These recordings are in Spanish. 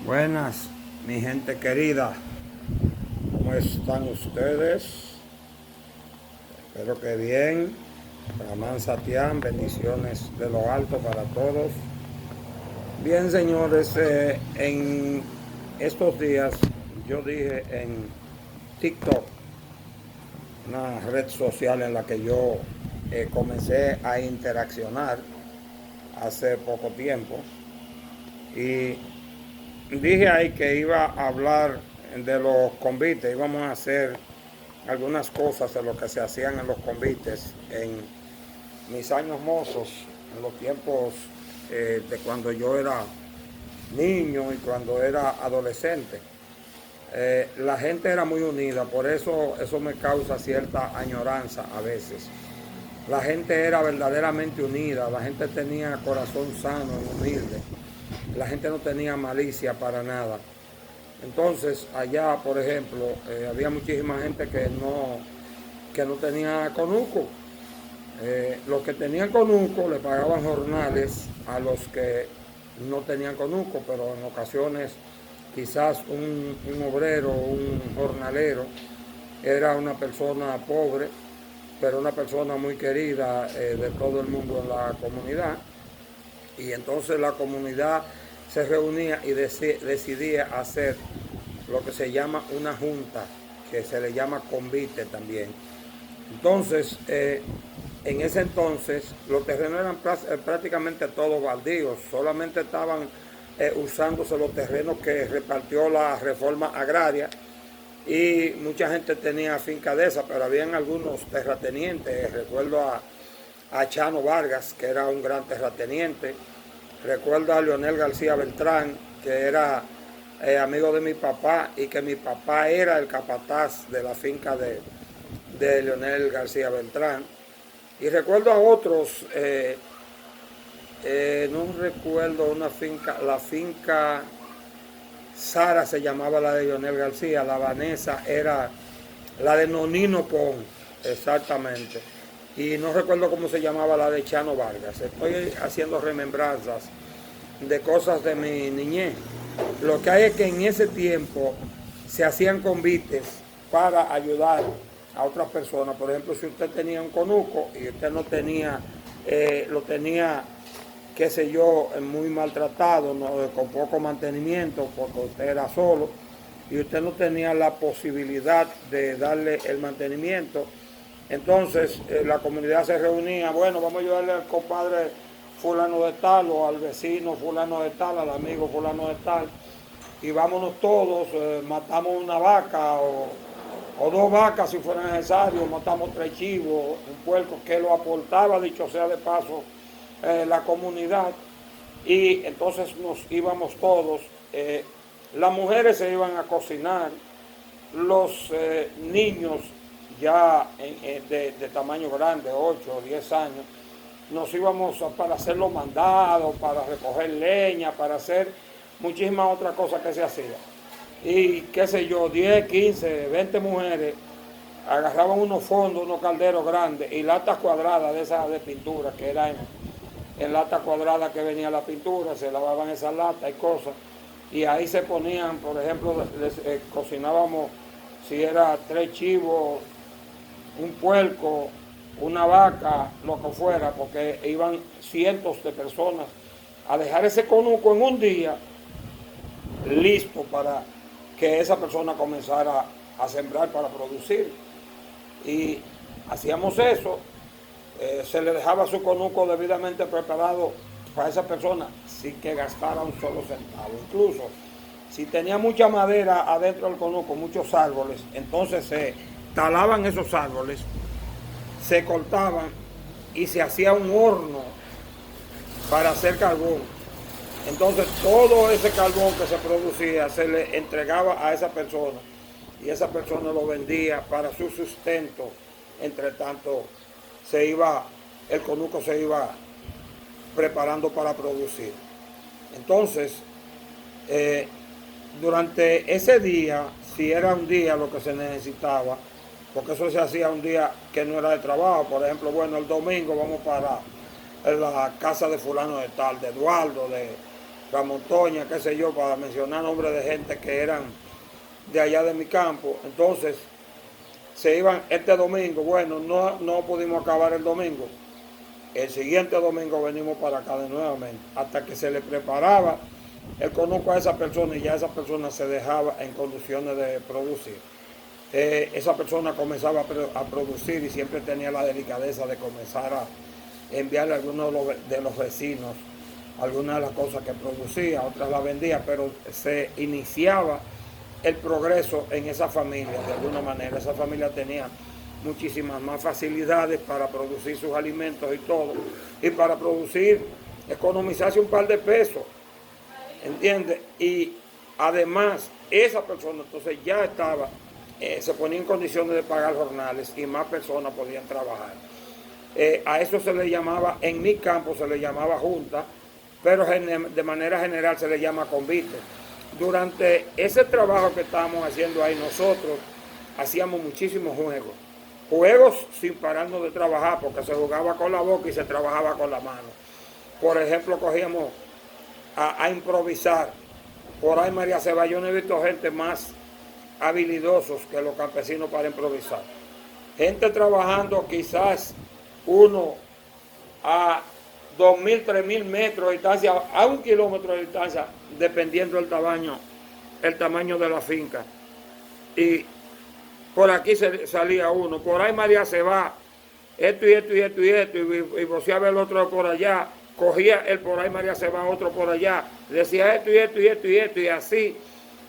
Buenas, mi gente querida, ¿cómo están ustedes? Espero que bien. Ramán Satián, bendiciones de lo alto para todos. Bien, señores, en estos días yo dije en TikTok, una red social en la que yo comencé a interaccionar hace poco tiempo, y dije ahí que iba a hablar de los convites, íbamos a hacer algunas cosas de lo que se hacían en los convites en mis años mozos, en los tiempos de cuando yo era niño y cuando era adolescente. La gente era muy unida, por eso me causa cierta añoranza a veces. La gente era verdaderamente unida, la gente tenía corazón sano y humilde, la gente no tenía malicia para nada. Entonces, allá, por ejemplo, había muchísima gente que no tenía conuco. Los que tenían conuco le pagaban jornales a los que no tenían conuco, pero en ocasiones quizás un obrero, un jornalero, era una persona pobre, pero una persona muy querida de todo el mundo en la comunidad. Y entonces la comunidad se reunía y decidía hacer lo que se llama una junta, que se le llama convite también. Entonces, en ese entonces, los terrenos eran prácticamente todos baldíos, solamente estaban usándose los terrenos que repartió la reforma agraria, y mucha gente tenía finca de esa, pero habían algunos terratenientes. Recuerdo a Chano Vargas, que era un gran terrateniente. Recuerdo a Leonel García Beltrán, que era amigo de mi papá, y que mi papá era el capataz de la finca de Leonel García Beltrán. Y recuerdo a otros, no recuerdo una finca, la finca Sara se llamaba la de Leonel García, la Vanessa era la de Nonino Pon, exactamente. Y no recuerdo cómo se llamaba la de Chano Vargas. Estoy haciendo remembranzas de cosas de mi niñez. Lo que hay es que en ese tiempo se hacían convites para ayudar a otras personas. Por ejemplo, si usted tenía un conuco y usted no tenía, lo tenía, qué sé yo, muy maltratado, ¿no? Con poco mantenimiento, porque usted era solo y usted no tenía la posibilidad de darle el mantenimiento, entonces la comunidad se reunía. Bueno, vamos a ayudarle al compadre fulano de tal, o al vecino fulano de tal, al amigo fulano de tal, y vámonos todos, matamos una vaca o dos vacas si fuera necesario, matamos 3 chivos, un puerco, que lo aportaba, dicho sea de paso, la comunidad. Y entonces nos íbamos todos, las mujeres se iban a cocinar, los niños ya de tamaño grande, 8 o 10 años, nos íbamos para hacer los mandados, para recoger leña, para hacer muchísimas otras cosas que se hacían. Y qué sé yo, 10, 15, 20 mujeres agarraban unos fondos, unos calderos grandes y latas cuadradas de esas de pintura, que eran en lata cuadrada que venía la pintura, se lavaban esas latas y cosas, y ahí se ponían, por ejemplo, cocinábamos, si era 3 chivos, un puerco, una vaca, lo que fuera, porque iban cientos de personas a dejar ese conuco en un día listo para que esa persona comenzara a sembrar para producir. Y hacíamos eso, se le dejaba su conuco debidamente preparado para esa persona sin que gastara un solo centavo. Incluso si tenía mucha madera adentro del conuco, muchos árboles, entonces se talaban esos árboles, se cortaban y se hacía un horno para hacer carbón. Entonces todo ese carbón que se producía se le entregaba a esa persona, y esa persona lo vendía para su sustento. Entre tanto el conuco se iba preparando para producir. Entonces, durante ese día, si era un día lo que se necesitaba, porque eso se hacía un día que no era de trabajo, por ejemplo, bueno, el domingo vamos para la casa de fulano de tal, de Eduardo, Ramón Toña, qué sé yo, para mencionar nombres de gente que eran de allá de mi campo. Entonces, se iban este domingo, bueno, no pudimos acabar el domingo. El siguiente domingo venimos para acá de nuevamente, hasta que se le preparaba el conuco a esa persona y ya esa persona se dejaba en condiciones de producir. Esa persona comenzaba a producir y siempre tenía la delicadeza de comenzar a enviarle a algunos de los vecinos algunas de las cosas que producía, otras las vendía, pero se iniciaba el progreso en esa familia de alguna manera. Esa familia tenía muchísimas más facilidades para producir sus alimentos y todo, y para producir, economizarse un par de pesos, ¿entiendes? Y además, esa persona entonces ya estaba, se ponía en condiciones de pagar jornales y más personas podían trabajar. A eso se le llamaba, en mi campo se le llamaba junta, pero de manera general se le llama convite. Durante ese trabajo que estábamos haciendo ahí, nosotros hacíamos muchísimos juegos sin pararnos de trabajar, porque se jugaba con la boca y se trabajaba con la mano. Por ejemplo, cogíamos a improvisar. Por ahí María Ceba, yo no he visto gente más habilidosos que los campesinos para improvisar. Gente trabajando quizás uno a 2.000, 3.000 metros de distancia, a 1 kilómetro de distancia, dependiendo del tamaño de la finca. Y por aquí salía uno, por ahí María se va, esto y esto y esto y esto, y voceaba el otro por allá, cogía el por ahí María se va, otro por allá, decía esto y esto y esto y esto, y así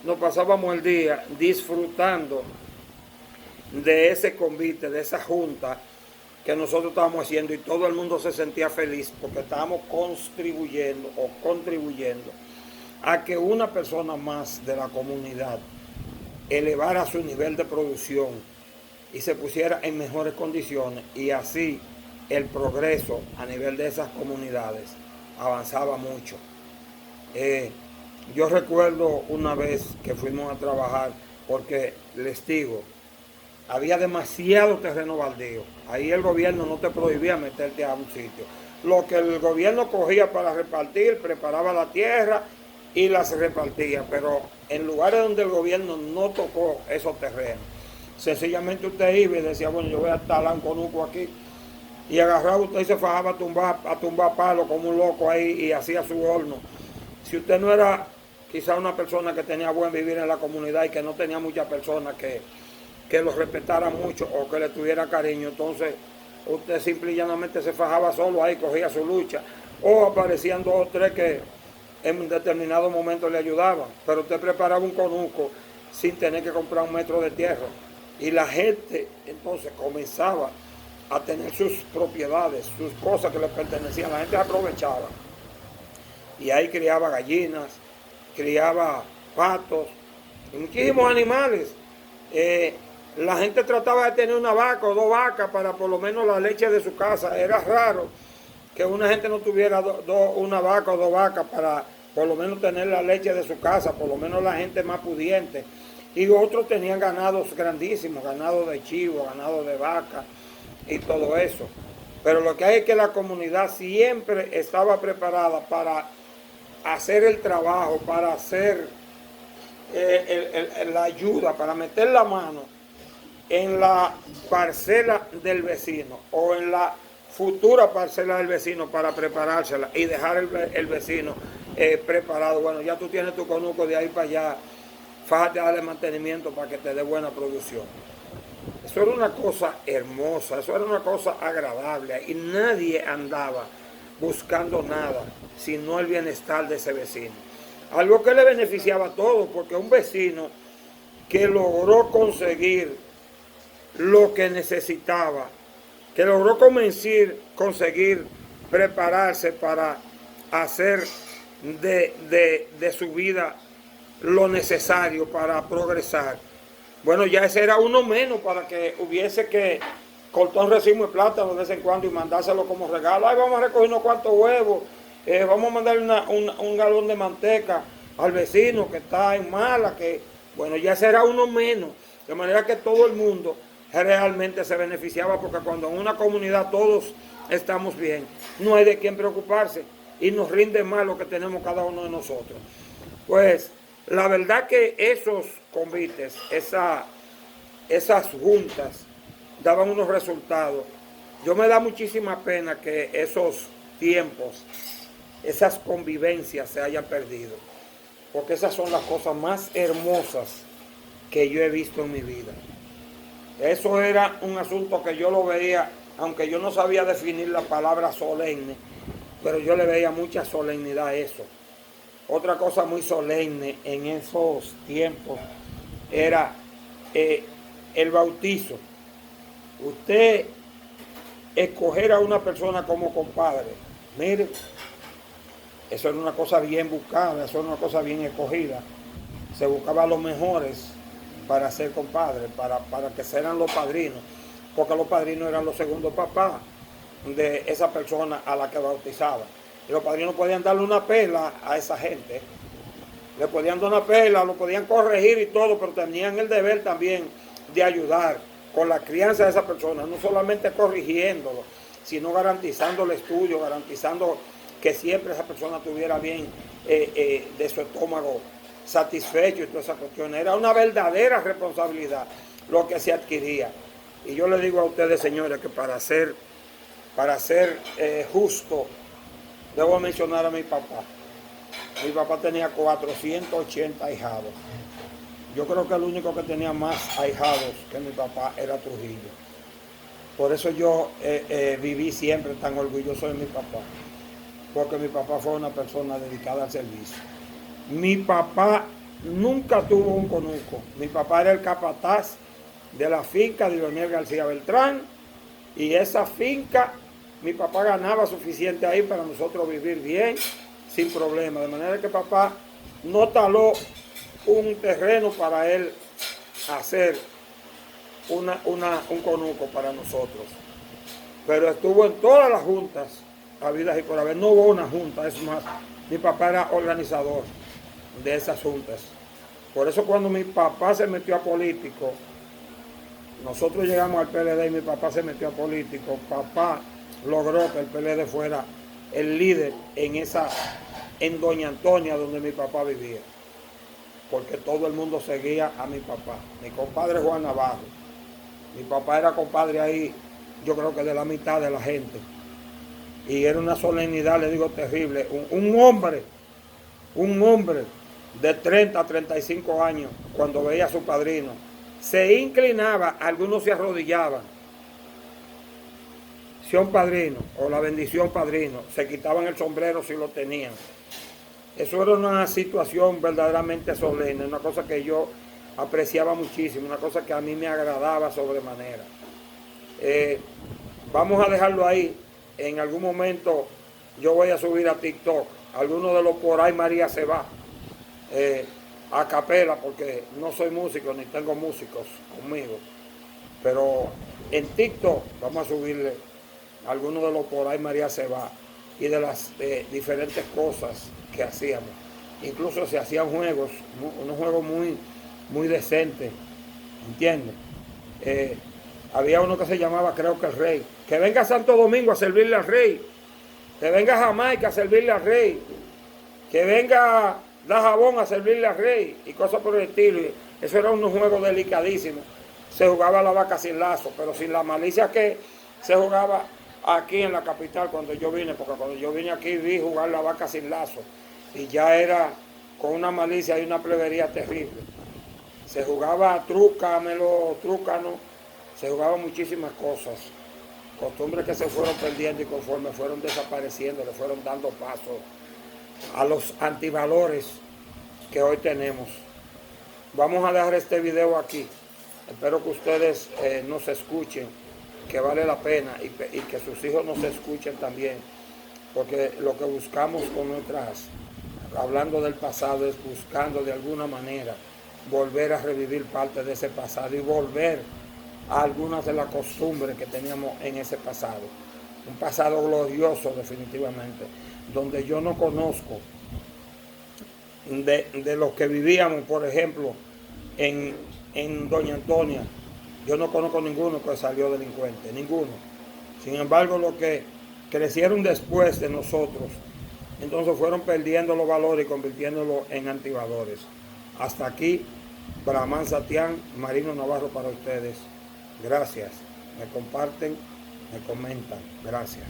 nos pasábamos el día disfrutando de ese convite, de esa junta que nosotros estábamos haciendo, y todo el mundo se sentía feliz porque estábamos contribuyendo a que una persona más de la comunidad elevara su nivel de producción y se pusiera en mejores condiciones, y así el progreso a nivel de esas comunidades avanzaba mucho. Yo recuerdo una vez que fuimos a trabajar, porque les digo, había demasiado terreno baldío. Ahí el gobierno no te prohibía meterte a un sitio. Lo que el gobierno cogía para repartir, preparaba la tierra y las repartía, pero en lugares donde el gobierno no tocó esos terrenos, sencillamente usted iba y decía, bueno, yo voy a talar un conuco aquí, y agarraba usted y se fajaba a tumbar palos como un loco ahí y hacía su horno. Si usted no era quizá una persona que tenía buen vivir en la comunidad y que no tenía muchas personas que lo respetara mucho o que le tuviera cariño, entonces usted simple y llanamente se fajaba solo ahí, cogía su lucha, o aparecían 2 o 3 que en un determinado momento le ayudaban, pero usted preparaba un conuco sin tener que comprar 1 metro de tierra, y la gente entonces comenzaba a tener sus propiedades, sus cosas que le pertenecían. La gente aprovechaba y ahí criaba gallinas, criaba patos y muchísimos animales. La gente trataba de tener 1 vaca o 2 vacas para por lo menos la leche de su casa. Era raro que una gente no tuviera 1 vaca o 2 vacas para por lo menos tener la leche de su casa, por lo menos la gente más pudiente. Y otros tenían ganados grandísimos, ganado de chivo, ganado de vaca y todo eso. Pero lo que hay es que la comunidad siempre estaba preparada para hacer el trabajo, para hacer la ayuda, para meter la mano en la parcela del vecino o en la futura parcela del vecino para preparársela y dejar el vecino preparado. Bueno, ya tú tienes tu conuco, de ahí para allá, fájate a darle mantenimiento para que te dé buena producción. Eso era una cosa hermosa, eso era una cosa agradable, y nadie andaba buscando nada sino el bienestar de ese vecino. Algo que le beneficiaba a todos, porque un vecino que logró conseguir lo que necesitaba, que logró conseguir prepararse para hacer de su vida lo necesario para progresar. Bueno, ya ese era uno menos para que hubiese que cortar un racimo de plátano de vez en cuando y mandárselo como regalo. Ay, vamos a recoger unos cuantos huevos, vamos a mandarle un galón de manteca al vecino que está en mala, que bueno, ya ese era uno menos. De manera que todo el mundo realmente se beneficiaba, porque cuando en una comunidad todos estamos bien, no hay de quién preocuparse. y nos rinde más lo que tenemos cada uno de nosotros. Pues la verdad que esos convites, esas juntas, daban unos resultados. Yo me da muchísima pena que esos tiempos, esas convivencias se hayan perdido, porque esas son las cosas más hermosas que yo he visto en mi vida. Eso era un asunto que yo lo veía, aunque yo no sabía definir la palabra solemne, pero yo le veía mucha solemnidad a eso. Otra cosa muy solemne en esos tiempos era el bautizo. Usted escoger a una persona como compadre, mire, eso era una cosa bien buscada, eso era una cosa bien escogida. Se buscaba a los mejores para ser compadre, para que sean los padrinos, porque los padrinos eran los segundos papás de esa persona a la que bautizaba. Y los padrinos podían darle una pela a esa gente, le podían dar una pela, lo podían corregir y todo, pero tenían el deber también de ayudar con la crianza de esa persona, no solamente corrigiéndolo, sino garantizando el estudio, garantizando que siempre esa persona estuviera bien de su estómago satisfecho y todas esas cuestiones. Era una verdadera responsabilidad lo que se adquiría. Y yo le digo a ustedes, señores, que para ser justo, debo mencionar a mi papá. Mi papá tenía 480 ahijados. Yo creo que el único que tenía más ahijados que mi papá era Trujillo. Por eso yo viví siempre tan orgulloso de mi papá, porque mi papá fue una persona dedicada al servicio. Mi papá nunca tuvo un conuco. Mi papá era el capataz de la finca de Leonel García Beltrán, y esa finca, mi papá ganaba suficiente ahí para nosotros vivir bien, sin problema. De manera que papá no taló un terreno para él hacer un conuco para nosotros. Pero estuvo en todas las juntas habidas y por haber. No hubo una junta, es más, mi papá era organizador de esas juntas. Por eso cuando mi papá se metió a político, nosotros llegamos al PLD y mi papá se metió a político, papá logró que el PLD fuera el líder en Doña Antonia, donde mi papá vivía, porque todo el mundo seguía a mi papá. Mi compadre Juan Navarro, mi papá era compadre ahí, yo creo que de la mitad de la gente, y era una solemnidad, le digo, terrible. Un hombre de 30 a 35 años, cuando veía a su padrino, se inclinaba, algunos se arrodillaban, si un padrino o la bendición padrino, se quitaban el sombrero si lo tenían. Eso era una situación verdaderamente solemne, una cosa que yo apreciaba muchísimo, una cosa que a mí me agradaba sobremanera. Vamos a dejarlo ahí. En algún momento yo voy a subir a TikTok algunos de los por ahí María se va a capela, porque no soy músico ni tengo músicos conmigo, pero en TikTok vamos a subirle algunos de los por ahí María se va y de las diferentes cosas que hacíamos. Incluso se hacían juegos, unos juegos muy decentes, ¿entiendes? Había uno que se llamaba, creo que el Rey, que venga a Santo Domingo a servirle al Rey, que venga a Jamaica a servirle al Rey, que venga a Dajabón a servirle al Rey, y cosas por el estilo. Eso era un juego delicadísimo. Se jugaba la vaca sin lazo, pero sin la malicia que se jugaba aquí en la capital cuando yo vine, porque cuando yo vine aquí vi jugar la vaca sin lazo, y ya era con una malicia y una plebería terrible. Se jugaba trúcamelo, trúcano, se jugaban muchísimas cosas, costumbres que se fueron perdiendo y conforme fueron desapareciendo, le fueron dando paso a los antivalores que hoy tenemos. Vamos a dejar este video aquí. Espero que ustedes nos escuchen, que vale la pena, y que sus hijos nos escuchen también, porque lo que buscamos con nuestras, hablando del pasado, es buscando de alguna manera volver a revivir parte de ese pasado y volver a algunas de las costumbres que teníamos en ese pasado. Un pasado glorioso definitivamente, donde yo no conozco de los que vivíamos, por ejemplo, en Doña Antonia, yo no conozco ninguno que salió delincuente, ninguno. Sin embargo, los que crecieron después de nosotros Entonces fueron perdiendo los valores y convirtiéndolos en antivalores. Hasta aquí, Brahman Satián, Marino Navarro para ustedes. Gracias. Me comparten, me comentan. Gracias.